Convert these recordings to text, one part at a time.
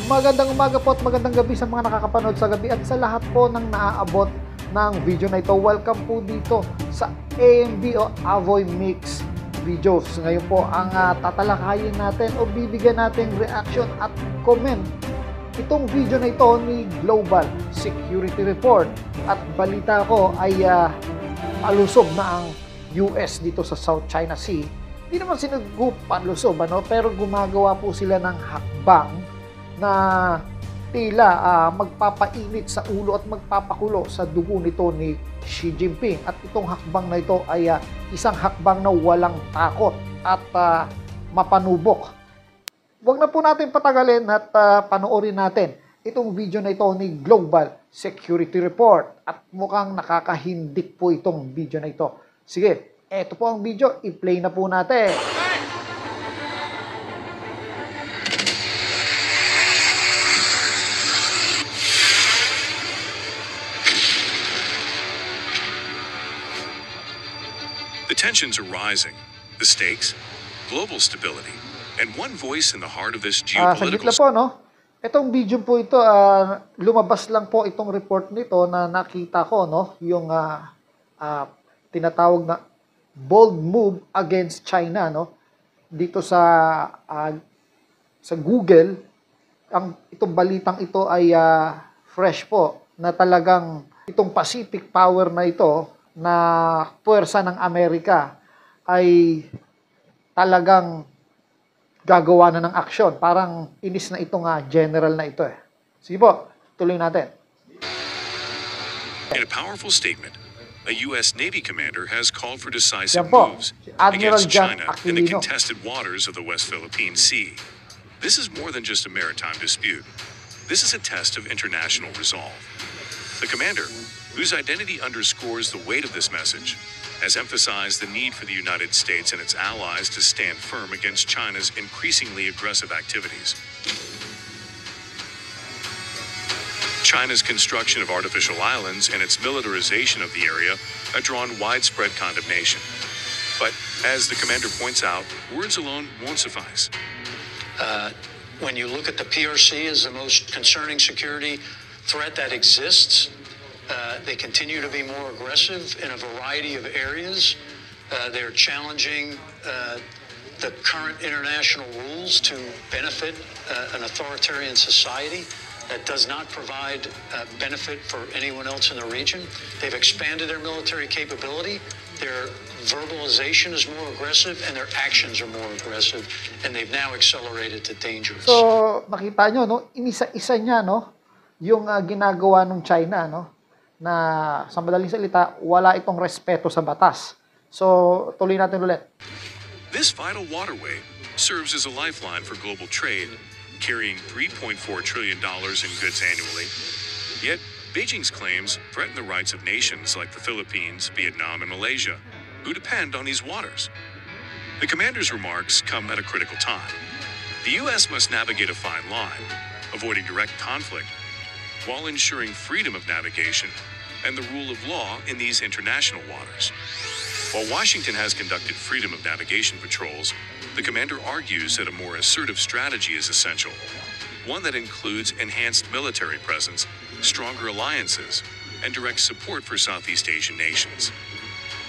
Magandang umaga po at magandang gabi sa mga nakakapanood sa gabi at sa lahat po ng naaabot ng video na ito. Welcome po dito sa AMV o Avoy Mix Videos. Ngayon po ang tatalakayin natin o bibigyan natin reaction at comment itong video na ito ni Global Security Report. At balita ko ay palusob na ang US dito sa South China Sea. Hindi naman palusob, pero gumagawa po sila ng hakbang na tila magpapainit sa ulo at magpapakulo sa dugo nito ni Xi Jinping. At itong hakbang na ito ay isang hakbang na walang takot at mapanubok. Huwag na po natin patagalin at panoorin natin itong video na ito ni Global Security Report. At mukhang nakakahindik po itong video na ito. Sige, eto po ang video, i-play na po natin. The tensions are rising, the stakes, global stability, and one voice in the heart of this Saglit geopolitical... lang po, no? Itong video po ito, lumabas lang po itong report nito na nakita ko, no? Yung tinatawag na bold move against China, no? Dito sa Google, itong balitang ito ay fresh po, na talagang itong Pacific Power na ito, na puwersa ng Amerika ay talagang gagawa na ng aksyon. Parang inis na itong general na ito eh. Sige po, tuloy natin. In a powerful statement, a U.S. Navy commander has called for decisive Yan po, moves si Admiral against John China in the Aquilino. contested waters of the West Philippine Sea. This is more than just a maritime dispute. This is a test of international resolve. The commander, whose identity underscores the weight of this message, has emphasized the need for the United States and its allies to stand firm against China's increasingly aggressive activities. China's construction of artificial islands and its militarization of the area have drawn widespread condemnation. But as the commander points out, words alone won't suffice. When you look at the PRC as the most concerning security threat that exists, they continue to be more aggressive in a variety of areas. They're challenging the current international rules to benefit an authoritarian society that does not provide benefit for anyone else in the region. They've expanded their military capability. Their verbalization is more aggressive and their actions are more aggressive, and they've now accelerated to dangerous. So, nakita nyo, no? Inisa-isa niya, no? Yung ginagawa ng China, no? Na sa madaling salita, wala itong respeto sa batas. So, tuloy natin ulit. This vital waterway serves as a lifeline for global trade, carrying $3.4 trillion in goods annually. Yet, Beijing's claims threaten the rights of nations like the Philippines, Vietnam, and Malaysia, who depend on these waters. The commander's remarks come at a critical time. The U.S. must navigate a fine line, avoiding direct conflict, while ensuring freedom of navigation and the rule of law in these international waters. While Washington has conducted freedom of navigation patrols, the commander argues that a more assertive strategy is essential, one that includes enhanced military presence, stronger alliances, and direct support for Southeast Asian nations.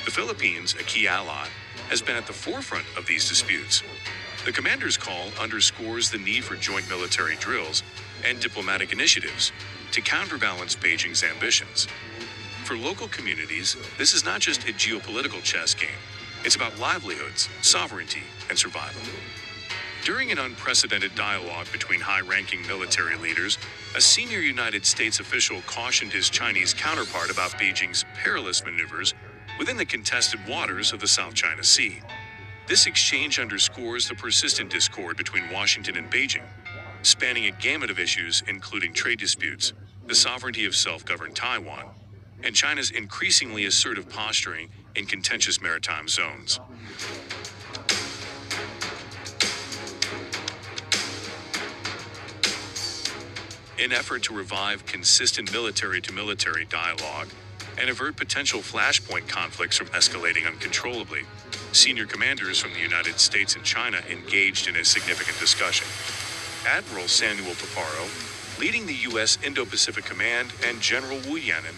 The Philippines, a key ally, has been at the forefront of these disputes. The commander's call underscores the need for joint military drills and diplomatic initiatives to counterbalance Beijing's ambitions. For local communities, this is not just a geopolitical chess game. It's about livelihoods, sovereignty, and survival. During an unprecedented dialogue between high-ranking military leaders, a senior United States official cautioned his Chinese counterpart about Beijing's perilous maneuvers within the contested waters of the South China Sea. This exchange underscores the persistent discord between Washington and Beijing, spanning a gamut of issues including trade disputes, the sovereignty of self-governed Taiwan, and China's increasingly assertive posturing in contentious maritime zones. In effort to revive consistent military-to-military dialogue and avert potential flashpoint conflicts from escalating uncontrollably, senior commanders from the United States and China engaged in a significant discussion. Admiral Samuel Paparo, leading the U.S. Indo-Pacific Command, and General Wu Yanan,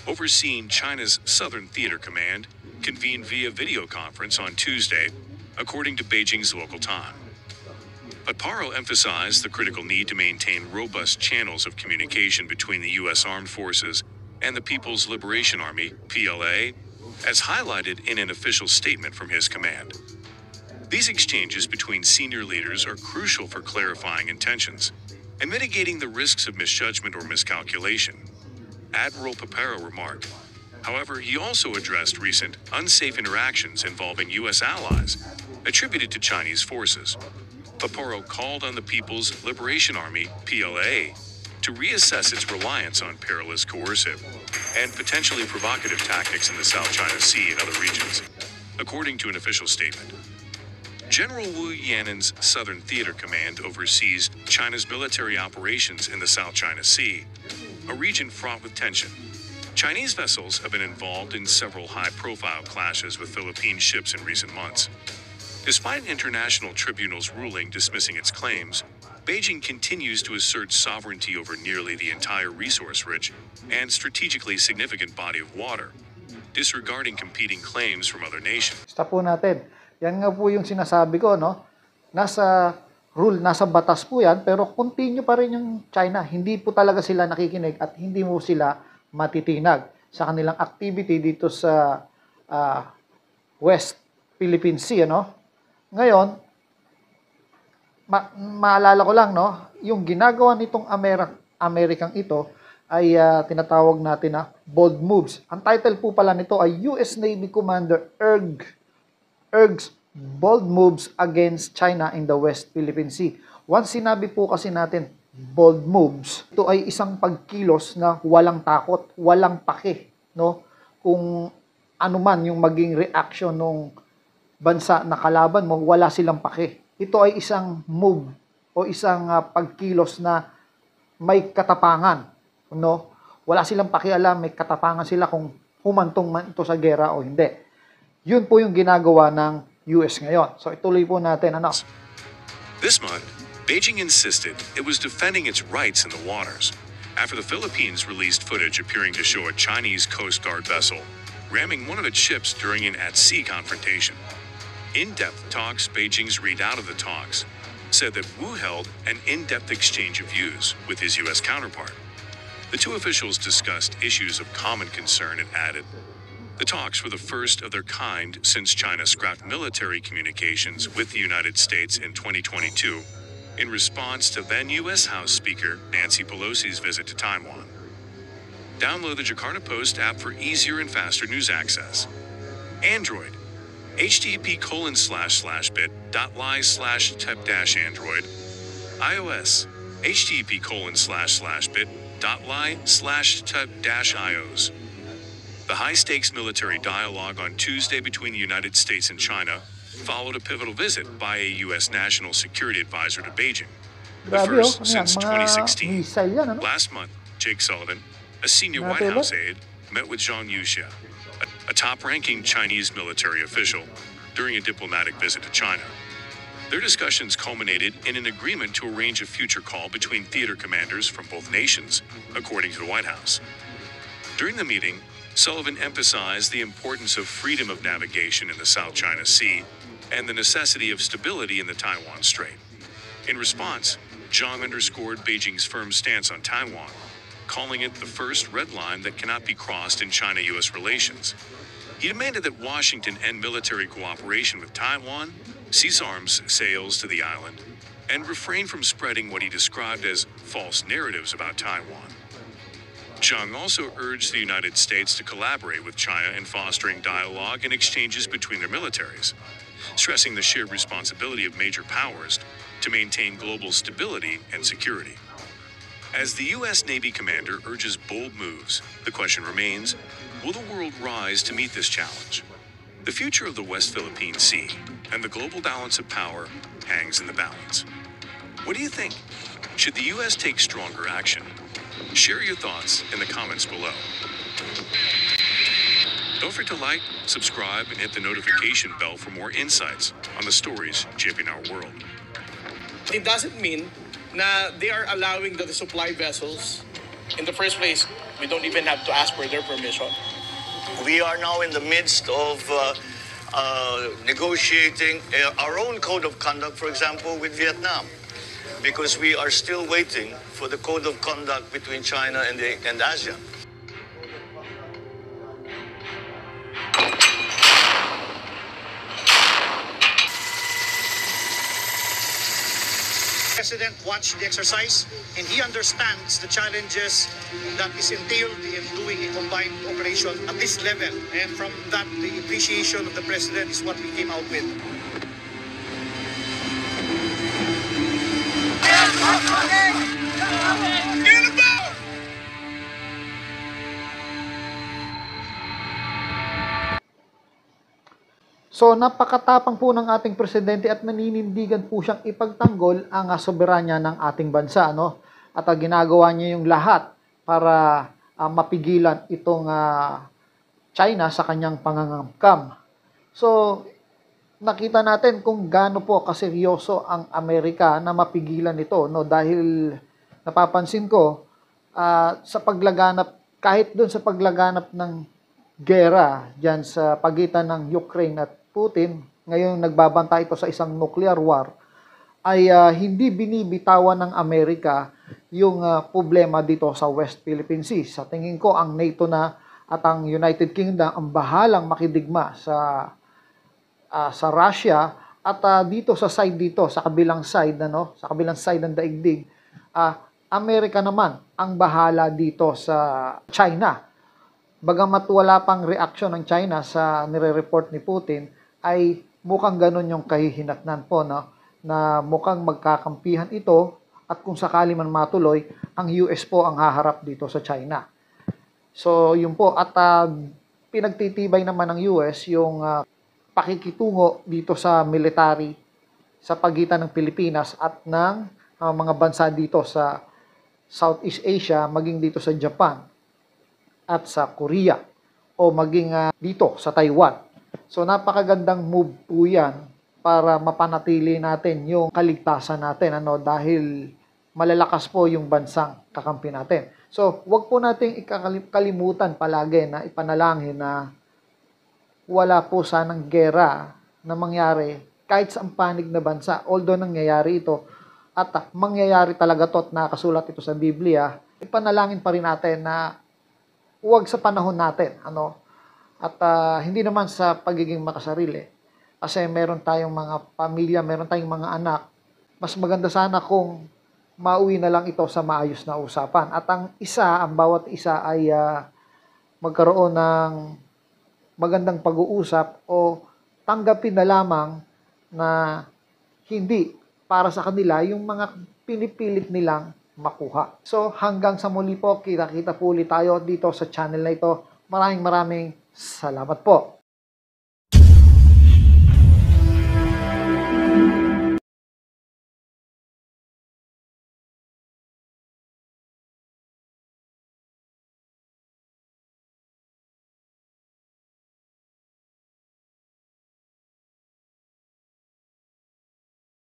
overseeing China's Southern Theater Command, convened via video conference on Tuesday, according to Beijing's local time. Paparo emphasized the critical need to maintain robust channels of communication between the U.S. Armed Forces and the People's Liberation Army, PLA, as highlighted in an official statement from his command. These exchanges between senior leaders are crucial for clarifying intentions and mitigating the risks of misjudgment or miscalculation, Admiral Paparo remarked. However, he also addressed recent unsafe interactions involving U.S. allies attributed to Chinese forces. Paparo called on the People's Liberation Army, PLA, to reassess its reliance on perilous, coercive, and potentially provocative tactics in the South China Sea and other regions, according to an official statement. General Wu Yanan's Southern Theater Command oversees China's military operations in the South China Sea, a region fraught with tension. Chinese vessels have been involved in several high-profile clashes with Philippine ships in recent months. Despite an international tribunal's ruling dismissing its claims, Beijing continues to assert sovereignty over nearly the entire resource-rich and strategically significant body of water, disregarding competing claims from other nations. Stop po natin. Yan nga po yung sinasabi ko, no? Nasa rule, nasa batas po yan, pero continue pa rin yung China. Hindi po talaga sila nakikinig at hindi mo sila matitinag sa kanilang activity dito sa West Philippine Sea, no? Ngayon, maalala ko lang, no? Yung ginagawa nitong Amerikang ito ay tinatawag natin na bold moves. Ang title po pala nito ay US Navy Commander urges bold moves against China in the West Philippine Sea. Once sinabi po kasi natin bold moves, ito ay isang pagkilos na walang takot, walang pake, no? Kung ano man yung maging reaction ng bansa na kalaban mo, wala silang pake. Ito ay isang move o isang pagkilos na may katapangan, no? Wala silang pakialam, may katapangan sila kung humantong man ito sa gera o hindi. Yun po yung ginagawa ng US ngayon. So ituloy po natin, ano? This month, Beijing insisted it was defending its rights in the waters after the Philippines released footage appearing to show a Chinese Coast Guard vessel ramming one of its ships during an at-sea confrontation. In-depth talks Beijing's readout of the talks said that Wu held an in-depth exchange of views with his U.S. counterpart. The two officials discussed issues of common concern and added, the talks were the first of their kind since China scrapped military communications with the United States in 2022 in response to then U.S. House Speaker Nancy Pelosi's visit to Taiwan. Download the Jakarta Post app for easier and faster news access. Android, http://bit.ly/tep-android. iOS, http://bit.ly/tep-ios. The high-stakes military dialogue on Tuesday between the United States and China followed a pivotal visit by a U.S. National Security Advisor to Beijing, the Grabe, first ano yan, since mga 2016. missile yan, ano? Last month, Jake Sullivan, a senior Grabe, White ba? House aide, met with Zhang Yuxia, a top-ranking Chinese military official, during a diplomatic visit to China. Their discussions culminated in an agreement to arrange a future call between theater commanders from both nations, according to the White House. During the meeting, Sullivan emphasized the importance of freedom of navigation in the South China Sea and the necessity of stability in the Taiwan Strait. In response, Zhang underscored Beijing's firm stance on Taiwan, calling it the first red line that cannot be crossed in China-U.S. relations. He demanded that Washington end military cooperation with Taiwan, cease arms sales to the island, and refrain from spreading what he described as false narratives about Taiwan. Zhang also urged the United States to collaborate with China in fostering dialogue and exchanges between their militaries, stressing the shared responsibility of major powers to maintain global stability and security. As the U.S. Navy commander urges bold moves, the question remains, will the world rise to meet this challenge? The future of the West Philippine Sea and the global balance of power hangs in the balance. What do you think? Should the U.S. take stronger action? Share your thoughts in the comments below. Don't forget to like, subscribe, and hit the notification bell for more insights on the stories shaping our world. It doesn't mean na they are allowing the supply vessels. In the first place, we don't even have to ask for their permission. We are now in the midst of negotiating our own code of conduct, for example, with Vietnam, because we are still waiting for the code of conduct between China and ASEAN. The President watched the exercise and he understands the challenges that is entailed in doing a combined operation at this level. And from that, the appreciation of the President is what we came out with. So napakatapang po ng ating presidente at naninindigan po siyang ipagtanggol ang soberanya ng ating bansa, no? At ginagawa niya yung lahat para mapigilan itong China sa kanyang pangangambkam. So nakita natin kung gaano po kaseryoso ang Amerika na mapigilan ito, no? Dahil napapansin ko sa paglaganap, kahit doon sa paglaganap ng gera diyan sa pagitan ng Ukraine at Putin, ngayon nagbabanta ito sa isang nuclear war, ay hindi binibitawan ng Amerika yung problema dito sa West Philippine Sea. Sa tingin ko, ang NATO na at ang United Kingdom ang bahalang makidigma sa Russia at dito sa side dito, sa kabilang side, sa kabilang side ng daigdig, Amerika naman ang bahala dito sa China. Bagamat wala pang reaksyon ng China sa nire-report ni Putin, ay mukhang ganun yung kahihinatnan po, no? Na mukhang magkakampihan ito at kung sakali man matuloy, ang US po ang haharap dito sa China. So yun po, at pinagtitibay naman ng US yung pakikitungo dito sa military sa pagitan ng Pilipinas at ng mga bansa dito sa Southeast Asia, maging dito sa Japan at sa Korea o maging dito sa Taiwan. So napakagandang move po yan para mapanatili natin yung kaligtasan natin, dahil malalakas po yung bansang kakampi natin. So wag po nating ikakalimutan palagi na ipanalangin na wala po sanang gera na mangyari kahit sa panig na bansa. Although nangyayari ito at mangyayari talaga to at nakasulat ito sa Biblia, ipanalangin pa rin natin na huwag sa panahon natin, at hindi naman sa pagiging makasarili. Kasi meron tayong mga pamilya, meron tayong mga anak. Mas maganda sana kung mauwi na lang ito sa maayos na usapan. At ang bawat isa ay magkaroon ng magandang pag-uusap o tanggapin na lamang na hindi para sa kanila yung mga pinipilit nilang makuha. So hanggang sa muli po, kita-kita po ulit tayo dito sa channel na ito. Maraming salamat po.